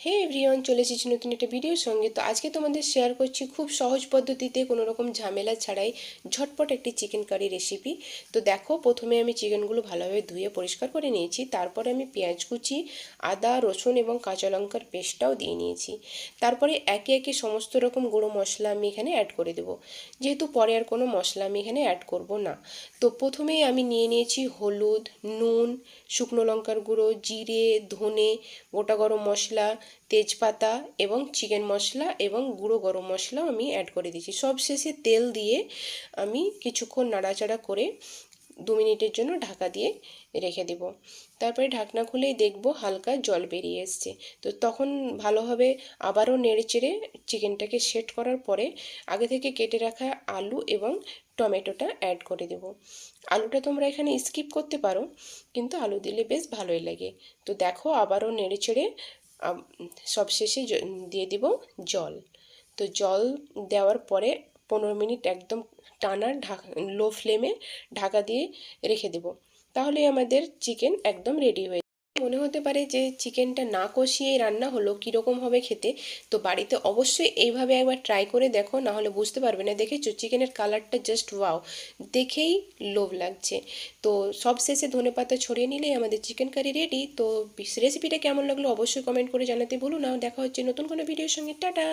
হে everyone, চলে এসেছি নতুন একটা ভিডিওর সঙ্গে। তো আজকে তোমাদের শেয়ার করছি খুব সহজ পদ্ধতিতে, কোনো রকম ঝামেলা ছাড়াই ঝটপট একটি চিকেন কারি রেসিপি। তো দেখো, প্রথমে আমি চিকেনগুলো ভালোভাবে ধুয়ে পরিষ্কার করে নিয়েছি। তারপরে আমি পেঁয়াজ কুচি, আদা, রসুন এবং কাঁচা লঙ্কার পেস্টটাও দিয়ে নিয়েছি। তারপরে একে একে সমস্ত রকম গুঁড়ো মশলা আমি এখানে অ্যাড করে দেবো, যেহেতু পরে আর কোনো মশলা আমি এখানে অ্যাড করব না। তো প্রথমেই আমি নিয়ে নিয়েছি হলুদ, নুন, শুকনো লঙ্কার গুঁড়ো, জিরে, ধনে, গোটা গরম মশলা, তেজপাতা এবং চিকেন মশলা এবং গুঁড়ো গরম মশলাও আমি অ্যাড করে দিয়েছি। সব শেষে তেল দিয়ে আমি কিছুক্ষণ নাড়াচাড়া করে 2 মিনিটের জন্য ঢাকা দিয়ে রেখে দেব। তারপরে ঢাকনা খুলেই দেখব হালকা জল বেরিয়ে এসছে। তো তখন ভালোভাবে আবারও নেড়েচেড়ে চিকেনটাকে সেট করার পরে আগে থেকে কেটে রাখা আলু এবং টমেটোটা অ্যাড করে দেব। আলুটা তোমরা এখানে স্কিপ করতে পারো, কিন্তু আলু দিলে বেশ ভালোই লাগে। তো দেখো, আবারও নেড়েচেড়ে সবশেষে দিয়ে দিব জল। তো জল দেওয়ার পরে 15 মিনিট একদম টানা লো ফ্লেমে ঢাকা দিয়ে রেখে দেব। তাহলে আমাদের চিকেন একদম রেডি হয়ে। মনে হতে পারে যে চিকেনটা না কষিয়েই রান্না হলো, কীরকম হবে খেতে। তো বাড়িতে অবশ্যই এইভাবে একবার ট্রাই করে দেখো, না হলে বুঝতে পারবে না। দেখেছো চিকেনের কালারটা জাস্ট ওয়াও, দেখেই লোভ লাগছে। তো সব শেষে ধনেপাতা ছড়িয়ে নিলেই আমাদের চিকেন কারি রেডি। তো রেসিপিটা কেমন লাগলো অবশ্যই কমেন্ট করে জানাতে ভুলো না। দেখা হচ্ছে নতুন কোনো ভিডিওর সঙ্গে। টাটা।